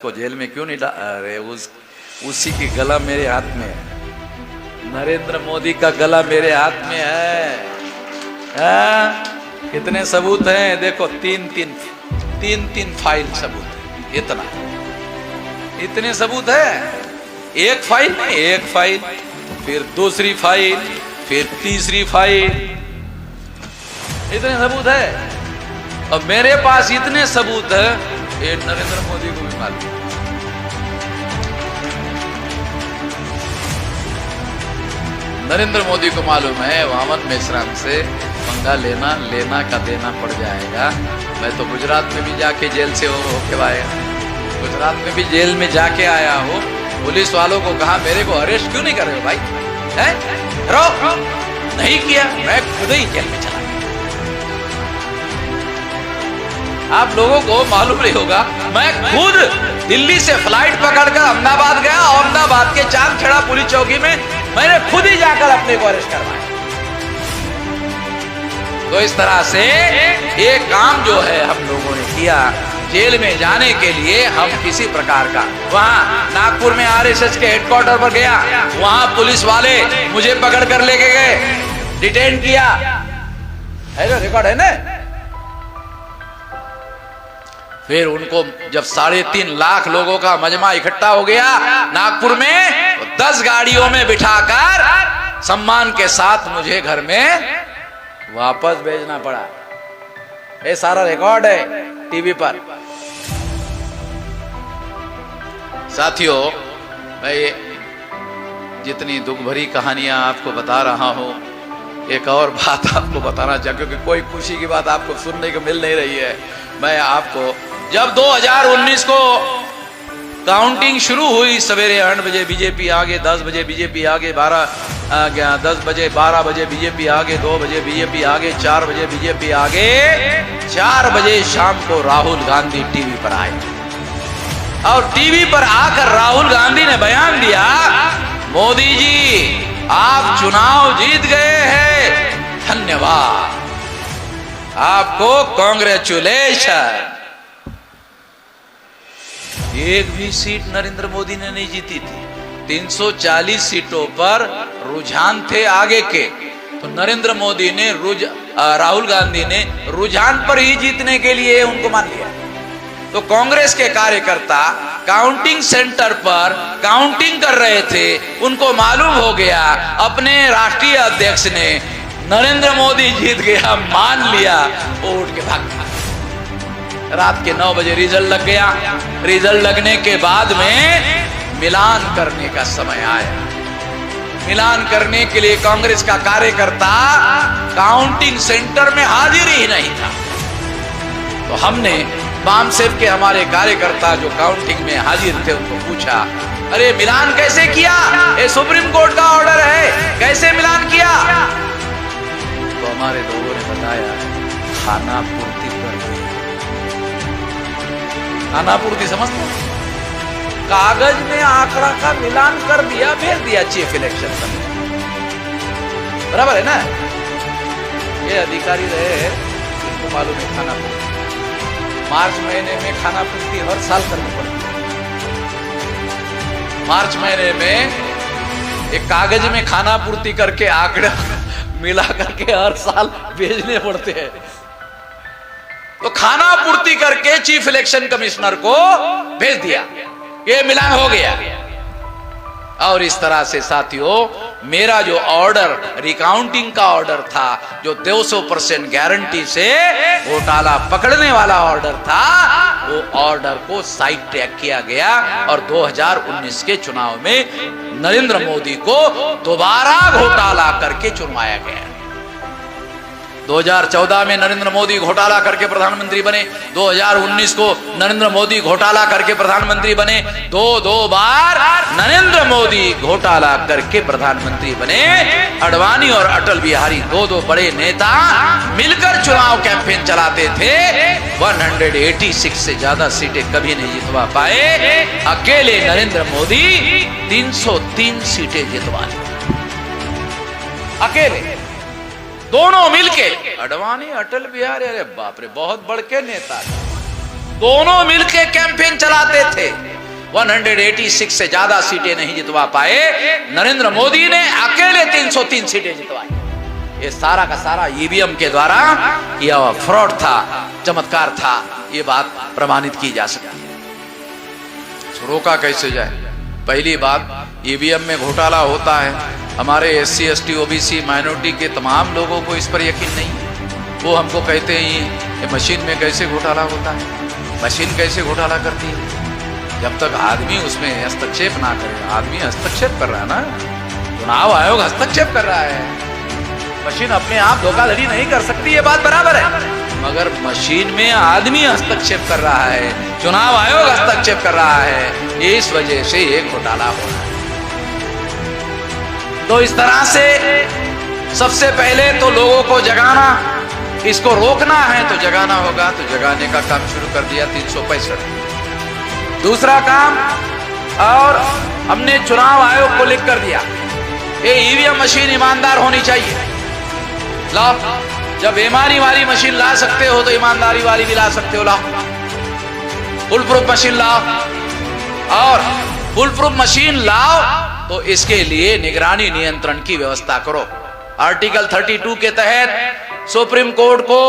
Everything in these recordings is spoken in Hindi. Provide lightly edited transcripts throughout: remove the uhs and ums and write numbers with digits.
को जेल में क्यों नहीं अरे उसी की गला मेरे हाथ में है। नरेंद्र मोदी का गला मेरे हाथ में है। कितने सबूत हैं देखो, तीन फाइल सबूत है। इतने सबूत है। एक फाइल नहीं, एक फाइल, फिर दूसरी फाइल, फिर तीसरी फाइल, इतने सबूत है। और मेरे पास इतने सबूत है, ये नरेंद्र मोदी को भी मालूम। नरेंद्र मोदी को मालूम है वामन मेश्राम से पंगा लेना का देना पड़ जाएगा। मैं तो गुजरात में भी जाके जेल से होके आया, गुजरात में भी जेल में जाके आया हूँ। पुलिस वालों को कहा मेरे को अरेस्ट क्यों नहीं कर रहे हो भाई, है रो नहीं किया, मैं खुद ही जेल में चला। आप लोगों को मालूम नहीं होगा, मैं खुद दिल्ली से फ्लाइट पकड़कर अहमदाबाद गया। अहमदाबाद के चांदखेड़ा पुलिस चौकी में मैंने खुद ही जाकर अपने को अरेस्ट करवाया। तो इस तरह से ये काम जो है हम लोगों ने किया, जेल में जाने के लिए हम किसी प्रकार का, वहां नागपुर में आरएसएस के हेडक्वार्टर पर गया, वहां पुलिस वाले मुझे पकड़ कर लेके गए, डिटेन किया, है ना, रिकॉर्ड है ना। फिर उनको जब 3.5 लाख लोगों का मजमा इकट्ठा हो गया नागपुर में, तो 10 गाड़ियों में बिठाकर सम्मान के साथ मुझे घर में वापस भेजना पड़ा। ये सारा रिकॉर्ड है टीवी पर। साथियों, मैं जितनी दुख भरी कहानियां आपको बता रहा हूं, एक और बात आपको बताना चाहूँ, क्योंकि कोई खुशी की बात आपको सुनने को मिल नहीं रही है। मैं आपको, जब 2019 को काउंटिंग शुरू हुई, सवेरे 8 बजे बीजेपी आगे, 10 बजे बीजेपी आगे, 10 बजे 12 बजे बीजेपी आगे, 2 बजे बीजेपी आगे, 4 बजे बीजेपी आगे, 4 बजे शाम को राहुल गांधी टीवी पर आए। और टीवी पर आकर राहुल गांधी ने बयान दिया, मोदी जी आप चुनाव जीत गए हैं, धन्यवाद, आपको कांग्रेचुलेशन। एक भी सीट नरेंद्र मोदी ने नहीं जीती थी। 340 सीटों पर रुझान थे आगे के, तो नरेंद्र मोदी ने राहुल गांधी ने रुझान पर ही जीतने के लिए उनको मान लिया। तो कांग्रेस के कार्यकर्ता काउंटिंग सेंटर पर काउंटिंग कर रहे थे, उनको मालूम हो गया, अपने राष्ट्रीय अध्यक्ष ने नरेंद्र मोदी जीत गया मान लिया, वो उठ के भाग गया। रात के 9 बजे रिजल्ट लग गया। रिजल्ट लगने के बाद में मिलान करने का समय आया। मिलान करने के लिए कांग्रेस का कार्यकर्ता काउंटिंग सेंटर में हाजिर ही नहीं था। तो हमने बामसेव के हमारे कार्यकर्ता जो काउंटिंग में हाजिर थे उनको पूछा, अरे मिलान कैसे किया, ये सुप्रीम कोर्ट का ऑर्डर है, कैसे मिलान किया? तो हमारे लोगों ने बताया, खाना पूर्ति कर दिया। खाना पूर्ति समझते, कागज में आंकड़ा का मिलान कर दिया, भेज दिया चीफ इलेक्शन कमीशन। बराबर है ना। ये अधिकारी रहे, इनको मालूम है खाना पूर्ति। मार्च महीने में खाना पूर्ति हर साल करनी पड़ती है। मार्च महीने में एक कागज में खाना पूर्ति करके आंकड़ा मिला करके हर साल भेजने पड़ते हैं। तो खाना पूर्ति करके चीफ इलेक्शन कमिश्नर को भेज दिया, ये मिलान हो गया। और इस तरह से साथियों, मेरा जो ऑर्डर, रिकाउंटिंग का ऑर्डर था, जो 200% गारंटी से घोटाला पकड़ने वाला ऑर्डर था, वो ऑर्डर को साइड ट्रैक किया गया और 2019 के चुनाव में नरेंद्र मोदी को दोबारा घोटाला करके चुनवाया गया। 2014 में नरेंद्र मोदी घोटाला करके प्रधानमंत्री बने, 2019 को नरेंद्र मोदी घोटाला करके प्रधानमंत्री बने। दो बार नरेंद्र मोदी घोटाला करके प्रधानमंत्री बने। अडवाणी और अटल बिहारी दो बड़े नेता मिलकर चुनाव कैंपेन चलाते थे। 186 से ज्यादा सीटें कभी नहीं जितवा पाए। अकेले नरेंद्र मोदी 303 सीटें जितवा ली, अकेले, दोनों मिलके। अडवाणी अटल बिहारी, अरे बाप रे, बहुत बड़के नेता, दोनों मिलके कैंपेन चलाते थे। 186 से ज्यादा सीटें नहीं जितवा पाए, नरेंद्र मोदी ने अकेले 303 सीटें जितवाई। ये सारा का सारा ईवीएम के द्वारा किया हुआ फ्रॉड था, चमत्कार था, ये बात प्रमाणित की जा सकती है। रोका कैसे जाए? पहली बात, ईवीएम में घोटाला होता है। हमारे SC ST OBC माइनॉरिटी के तमाम लोगों को इस पर यकीन नहीं है। वो हमको कहते हैं ये मशीन में कैसे घोटाला होता है, मशीन कैसे घोटाला करती है। जब तक आदमी उसमें हस्तक्षेप ना करे, आदमी हस्तक्षेप कर रहा है ना, चुनाव आयोग हस्तक्षेप कर रहा है, मशीन अपने आप धोखाधड़ी नहीं कर सकती, ये बात बराबर है। मगर मशीन में आदमी हस्तक्षेप कर रहा है, चुनाव आयोग हस्तक्षेप कर रहा है, इस वजह से ये घोटाला हो रहा है। तो इस तरह से सबसे पहले तो लोगों को जगाना, इसको रोकना है तो जगाना होगा, तो जगाने का काम शुरू कर दिया 365। दूसरा काम, और हमने चुनाव आयोग को लिख कर दिया, ये ईवीएम मशीन ईमानदार होनी चाहिए। लाओ, जब ईमानी वाली मशीन ला सकते हो तो ईमानदारी वाली भी ला सकते हो। लाओ, फुल प्रूफ मशीन लाओ, और फुल प्रूफ मशीन लाओ तो इसके लिए निगरानी नियंत्रण की व्यवस्था करो। आर्टिकल 32 के तहत सुप्रीम कोर्ट को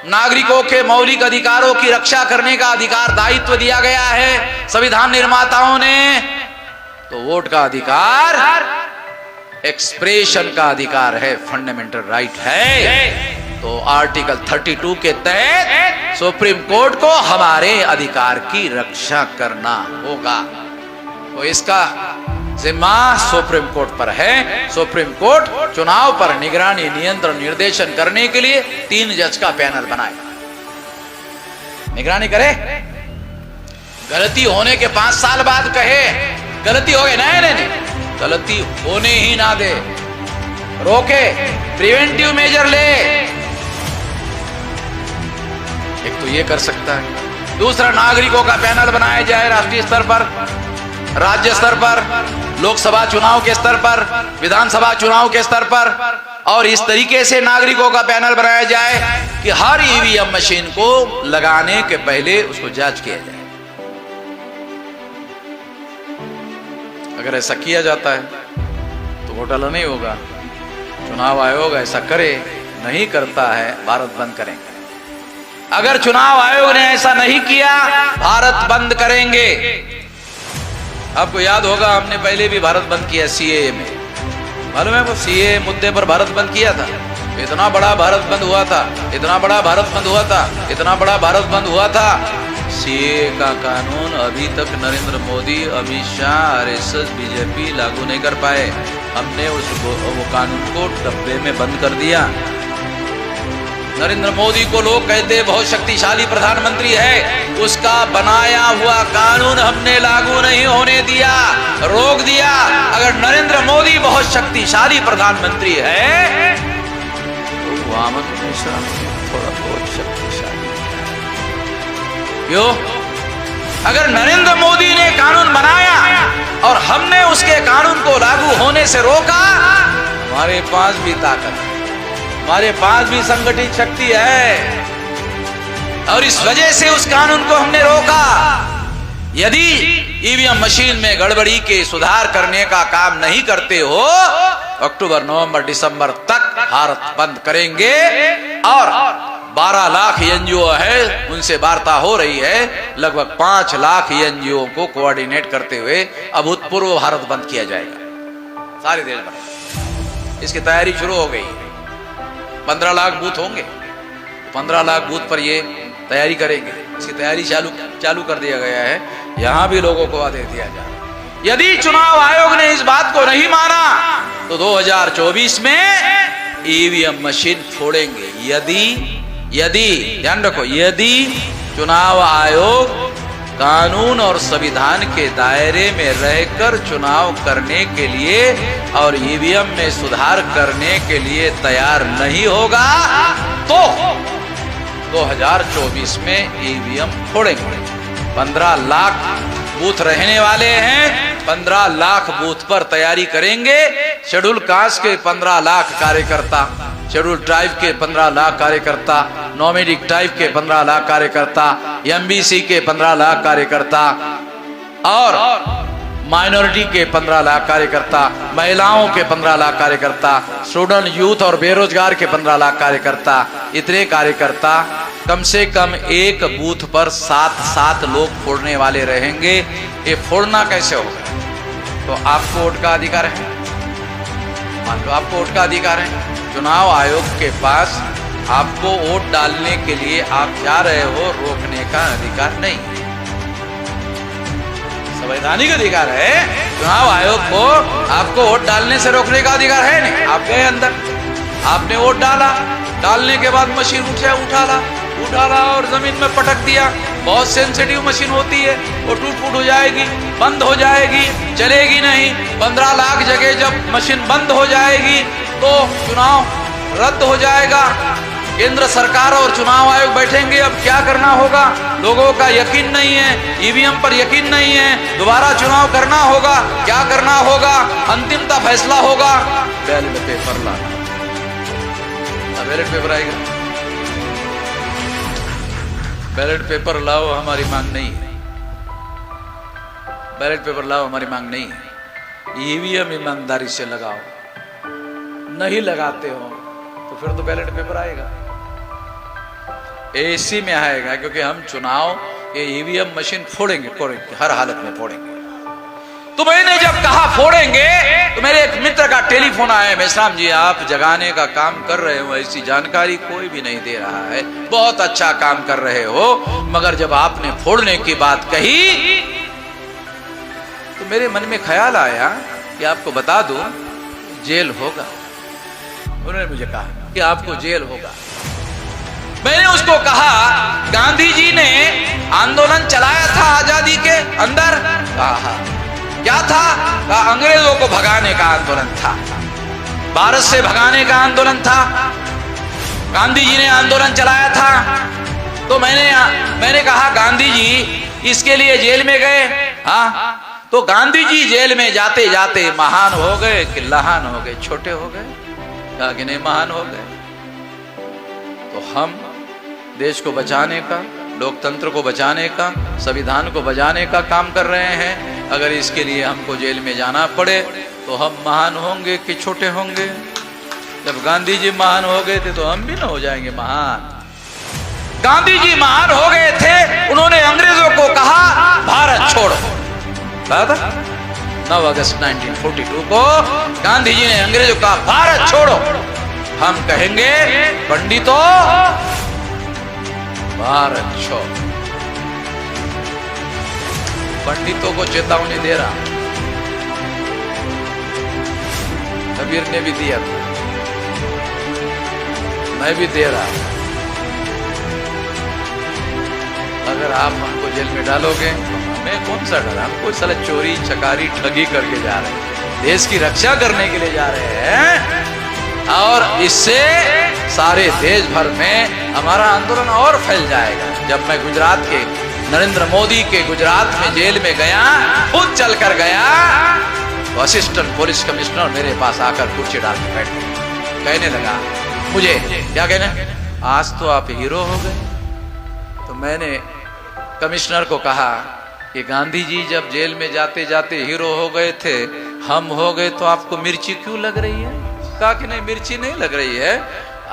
नागरिकों के मौलिक अधिकारों की रक्षा करने का अधिकार दायित्व दिया गया है संविधान निर्माताओं ने। तो वोट का अधिकार एक्सप्रेशन का अधिकार है, फंडामेंटल राइट है। तो आर्टिकल 32 के तहत सुप्रीम कोर्ट को हमारे अधिकार की रक्षा करना होगा। तो इसका जिम्मा सुप्रीम कोर्ट पर है। सुप्रीम कोर्ट चुनाव पर निगरानी नियंत्रण निर्देशन करने के लिए 3 जज का पैनल बनाए, निगरानी करे। गलती होने के 5 साल बाद कहे गलती हो गई, नहीं, गलती होने ही ना दे, रोके, प्रिवेंटिव मेजर ले। एक तो ये कर सकता है। दूसरा, नागरिकों का पैनल बनाया जाए राष्ट्रीय स्तर पर, राज्य स्तर पर, लोकसभा चुनाव के स्तर पर, विधानसभा चुनाव के स्तर पर, और इस तरीके से नागरिकों का पैनल बनाया जाए कि हर ईवीएम मशीन को लगाने के पहले उसको जांच किया जाए। अगर ऐसा किया जाता है तो घोटाला नहीं होगा। चुनाव आयोग ऐसा करे, नहीं करता है, भारत बंद करेंगे। अगर चुनाव आयोग ने ऐसा नहीं किया, भारत बंद करेंगे। आपको याद होगा, हमने पहले भी भारत बंद किया CAA में, मालूम है? वो CAA मुद्दे पर भारत बंद किया था। इतना बड़ा भारत बंद हुआ था, इतना बड़ा भारत बंद हुआ था, इतना बड़ा भारत बंद हुआ था। CAA का कानून अभी तक नरेंद्र मोदी, अमित शाह, RSS, BJP लागू नहीं कर पाए। हमने वो कानून को डब्बे में बंद कर दिया। नरेंद्र मोदी को लोग कहते बहुत शक्तिशाली प्रधानमंत्री है, उसका बनाया हुआ कानून हमने लागू नहीं होने दिया, रोक दिया। अगर नरेंद्र मोदी बहुत शक्तिशाली प्रधानमंत्री है तो वामन मिश्रा थोड़ा बहुत शक्तिशाली क्यों? अगर नरेंद्र मोदी ने कानून बनाया और हमने उसके कानून को लागू होने से रोका, हमारे पास भी ताकत है, हमारे पास भी संगठित शक्ति है, और इस वजह से उस कानून को हमने रोका। यदि ईवीएम मशीन में गड़बड़ी के सुधार करने का काम नहीं करते हो, अक्टूबर, नवंबर, दिसंबर तक भारत बंद करेंगे। और 12 लाख NGO है, उनसे वार्ता हो रही है, लगभग 5 लाख NGO को कोऑर्डिनेट करते हुए अभूतपूर्व भारत बंद किया जाएगा सारे देश भर। इसकी तैयारी शुरू हो गई। 15 लाख बूथ होंगे, 15 लाख बूथ पर ये तैयारी करेंगे। इसकी तैयारी चालू कर दिया गया है। यहां भी लोगों को आदेश दिया जाए। यदि चुनाव आयोग ने इस बात को नहीं माना तो 2024 में ईवीएम मशीन फोड़ेंगे। यदि ध्यान रखो, यदि चुनाव आयोग कानून और संविधान के दायरे में रहकर चुनाव करने के लिए और ईवीएम में सुधार करने के लिए तैयार नहीं होगा तो 2024 में ईवीएम फोड़ेंगे। 15 लाख बूथ रहने वाले हैं, 15 लाख बूथ पर तैयारी करेंगे। शेड्यूल कास्ट के 15 लाख कार्यकर्ता, शेड्यूल ट्राइब के 15 लाख कार्यकर्ता, नॉमेडिक ट्राइब के 15 लाख कार्यकर्ता, MBC के 15 लाख कार्यकर्ता, और माइनॉरिटी के 15 लाख कार्यकर्ता, महिलाओं के 15 लाख कार्यकर्ता, स्टूडेंट, यूथ और बेरोजगार के 15 लाख कार्यकर्ता, इतने कार्यकर्ता कम से कम एक बूथ पर 7-7 लोग फोड़ने वाले रहेंगे। ये फोड़ना कैसे होगा? तो आपको वोट का अधिकार है, मान लो आपको वोट का अधिकार है, चुनाव आयोग के पास आपको वोट डालने के लिए आप जा रहे हो, रोकने का अधिकार नहीं है। संवैधानिक अधिकार है, चुनाव आयोग को आपको वोट डालने से रोकने का अधिकार है नहीं। आप गए अंदर, आपने वोट डाला, डालने के बाद मशीन उठाला और जमीन में पटक दिया। बहुत सेंसिटिव मशीन होती है, वो टूट फूट हो जाएगी, बंद हो जाएगी, चलेगी नहीं। 15 लाख जगह जब मशीन बंद हो जाएगी तो चुनाव रद्द हो जाएगा। केंद्र सरकार और चुनाव आयोग बैठेंगे, अब क्या करना होगा? लोगों का यकीन नहीं है, ईवीएम पर यकीन नहीं है, दोबारा चुनाव करना होगा, क्या करना होगा? अंतिमता फैसला होगा। बैलेट पेपर लाना, बैलेट पेपर आएगा, बैलेट पेपर लाओ, हमारी मांग नहीं है। बैलेट पेपर लाओ, हमारी मांग नहीं है। ईवीएम ईमानदारी से लगाओ, नहीं लगाते हो तो फिर तो बैलेट पेपर आएगा, एसी में आएगा, क्योंकि हम चुनाव ये ईवीएम मशीन फोड़ेंगे, हर हालत में फोड़ेंगे। तो मैंने जब कहा फोड़ेंगे तो मेरे एक मित्र का टेलीफोन आया, मेश्राम जी आप जगाने का काम कर रहे हो, ऐसी जानकारी कोई भी नहीं दे रहा है, बहुत अच्छा काम कर रहे हो, मगर जब आपने फोड़ने की बात कही तो मेरे मन में ख्याल आया कि आपको बता दूं जेल होगा। उन्होंने मुझे कहा कि आपको जेल होगा। मैंने उसको कहा गांधी जी ने आंदोलन चलाया था आजादी के अंदर, कहा क्या था? कहा अंग्रेजों को भगाने का आंदोलन था, भारत से भगाने का आंदोलन था, गांधी जी ने आंदोलन चलाया था। तो मैंने कहा गांधी जी इसके लिए जेल में गए? हाँ। तो गांधी जी जेल में जाते जाते महान हो गए कि लहान हो गए, छोटे हो गए? कहा कि नहीं, महान हो गए। तो हम देश को बचाने का, लोकतंत्र को बचाने का, संविधान को बचाने का काम कर रहे हैं। अगर इसके लिए हमको जेल में जाना पड़े तो हम महान होंगे कि छोटे होंगे? जब गांधी जी महान हो गए थे तो हम भी ना हो जाएंगे महान? गांधी जी महान हो गए थे, उन्होंने अंग्रेजों को कहा भारत छोड़ो, कहा था 9 अगस्त 1942 को गांधी जी ने अंग्रेजों का भारत छोड़ो। हम कहेंगे पंडितों भारत छोड़ो। पंडितों को चेतावनी दे रहा, कबीर ने भी दिया था, मैं भी दे रहा। अगर आप हमको जेल में डालोगे तो हमें कौन सा डर? हम कोई साला चोरी चकारी ठगी करके जा रहे हैं, देश की रक्षा करने के लिए जा रहे हैं, और इससे सारे देश भर में हमारा आंदोलन और फैल जाएगा। जब मैं गुजरात के नरेंद्र मोदी के गुजरात में जेल में गया, खुद चल कर गया, तो असिस्टेंट पुलिस कमिश्नर मेरे पास आकर कुर्सी डाल के बैठ गए, कहने लगा मुझे, क्या कहने, आज तो आप हीरो हो गए। तो मैंने कमिश्नर को कहा कि गांधी जी जब जेल में जाते जाते हीरो हो गए थे, हम हो गए तो आपको मिर्ची क्यों लग रही है? कहा कि नहीं, मिर्ची नहीं लग रही है,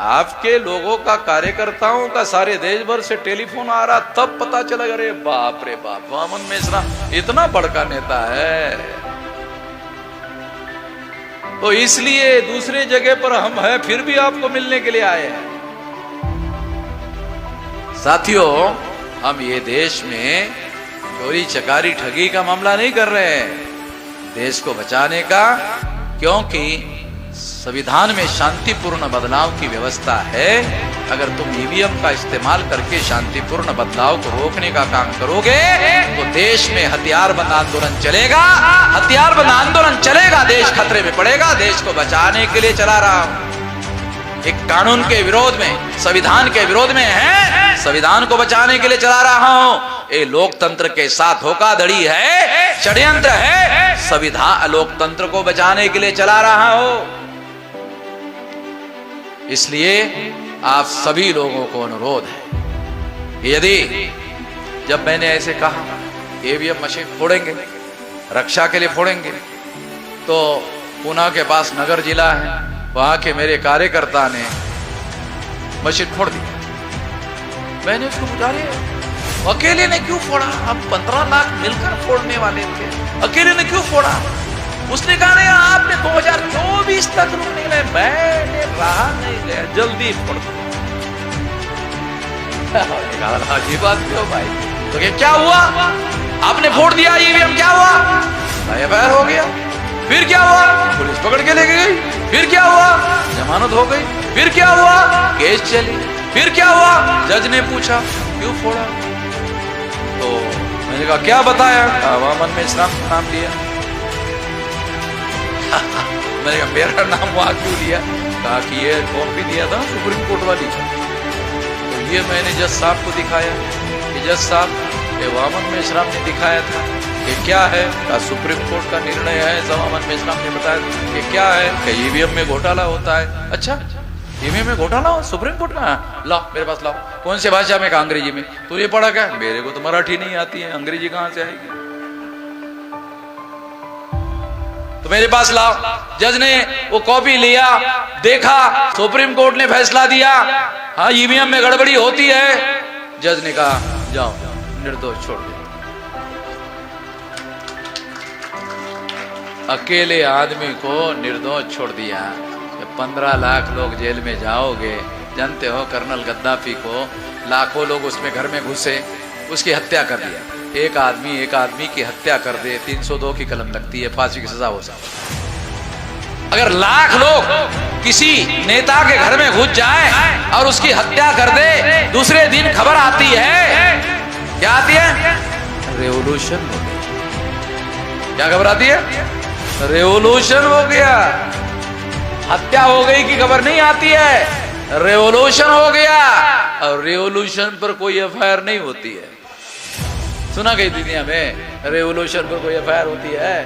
आपके लोगों का, कार्यकर्ताओं का सारे देश भर से टेलीफोन आ रहा, तब पता चला। अरे बाप रे बाप, वामन मिश्रा इतना बड़का नेता है, तो इसलिए दूसरे जगह पर हम हैं, फिर भी आपको मिलने के लिए आए हैं। साथियों, हम ये देश में चोरी चकारी ठगी का मामला नहीं कर रहे हैं, देश को बचाने का, क्योंकि संविधान में शांतिपूर्ण बदलाव की व्यवस्था है। अगर तुम ईवीएम का इस्तेमाल करके शांतिपूर्ण बदलाव को रोकने का काम करोगे तो देश में हथियारबंद आंदोलन चलेगा, हथियारबंद आंदोलन चलेगा, देश खतरे में पड़ेगा। देश को बचाने के लिए चला रहा हूं, एक कानून के विरोध में, संविधान के विरोध में है, संविधान को बचाने के लिए चला रहा हूं। ये लोकतंत्र के साथ धोखाधड़ी है, षड्यंत्र है, संविधान लोकतंत्र को बचाने के लिए चला रहा हूं। इसलिए आप सभी लोगों को अनुरोध है, यदि जब मैंने ऐसे कहा ईवीएम मशीन फोड़ेंगे, रक्षा के लिए फोड़ेंगे। तो पुणे के पास नगर जिला है, वहां के मेरे कार्यकर्ता ने मशीन फोड़ दी। मैंने उसको पूछा, अकेले ने क्यों फोड़ा? हम 15 लाख मिलकर फोड़ने वाले थे, अकेले ने क्यों फोड़ा? उसने कहा नहीं, आपने 2024 तक रुकने गए, मैंने रहा नहीं गया, जल्दी फोड़ दो। अजीब बात क्यों भाई? तो क्या हुआ? आपने फोड़ दिया ईवीएम, क्या हुआ? एफआईआर हो गया। फिर क्या हुआ? पुलिस पकड़ के ले गई। फिर क्या हुआ? जमानत हो गई। फिर क्या हुआ? केस चली। फिर क्या हुआ? जज ने पूछा क्यों फोड़ा? तो मैंने कहा क्या बताया? वामन में इस्लाम का नाम लिया। मैंने कहा मेरा नाम वहां क्यों लिया? कहा कि ये कॉपी दिया था सुप्रीम कोर्ट वाली, तो ये मैंने जज साहब को दिखाया कि जज साहब ये वामन में इस्लाम ने दिखाया था कि क्या है? का सुप्रीम कोर्ट का निर्णय है, वामन में इस्लाम ने बताया कि क्या है कि ईवीएम में घोटाला होता है। अच्छा, ईवीएम में घोटाला हो सुप्रीम कोर्ट में? लाओ मेरे पास लाओ। कौन से भाषा में? कहा अंग्रेजी में। तो ये पढ़ा क्या? मेरे को तो मराठी नहीं आती है, अंग्रेजी कहां से आएगी? तो मेरे पास लाओ। जज ने वो कॉपी लिया, देखा, सुप्रीम कोर्ट ने फैसला दिया, हाँ ईवीएम में गड़बड़ी होती है। जज ने कहा जाओ, निर्दोष छोड़ दो। अकेले आदमी को निर्दोष छोड़ दिया। 15 लाख लोग जेल में जाओगे। जानते हो कर्नल गद्दाफी को लाखों लोग उसमें घर में घुसे, उसकी हत्या कर दिया। एक आदमी की हत्या कर दे, 302 की कलम लगती है, फांसी की सजा हो सकती है। अगर लाख लोग किसी नेता के घर में घुस जाए और उसकी हत्या कर दे, दूसरे दिन खबर आती है, क्या आती है? रेवोल्यूशन हो गया। क्या खबर आती है? रेवोल्यूशन हो गया। हत्या हो गई की खबर नहीं आती है, रेवोल्यूशन हो गया। और रेवोल्यूशन पर कोई एफआईआर नहीं होती है। सुना गई दुनिया में रेवोल्यूशन पर कोई एफआईआर होती है?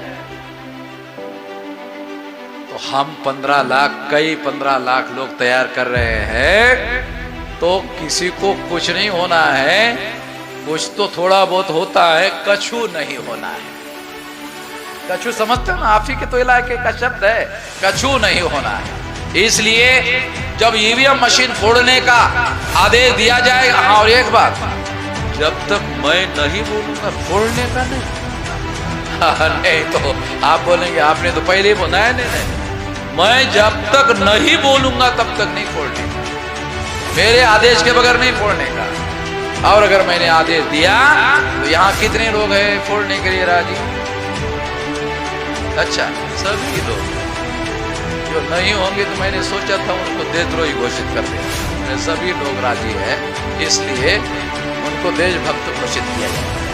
तो हम 15 लाख लोग तैयार कर रहे हैं, तो किसी को कुछ नहीं होना है। कुछ तो थोड़ा बहुत होता है, कछु नहीं होना है। कछु समझते हो ना? आप ही के तो इलाके का शब्द है, कछु नहीं होना है। इसलिए जब ईवीएम मशीन फोड़ने का आदेश दिया जाएगा, हाँ और एक बात, जब तक मैं नहीं बोलूंगा फोड़ने का नहीं। नहीं तो आप बोलेंगे आपने तो पहले ही बोला है। नहीं, मैं जब तक नहीं बोलूंगा तब तक नहीं फोड़ने का, मेरे आदेश के बगैर नहीं फोड़ने का। और अगर मैंने आदेश दिया तो यहाँ कितने लोग हैं फोड़ने के लिए राजी? अच्छा, सभी लोग। जो नहीं होंगे तो मैंने सोचा था उनको देशद्रोही घोषित कर दिया। सभी लोग राजी है, इसलिए उनको देशभक्त घोषित किया जाए।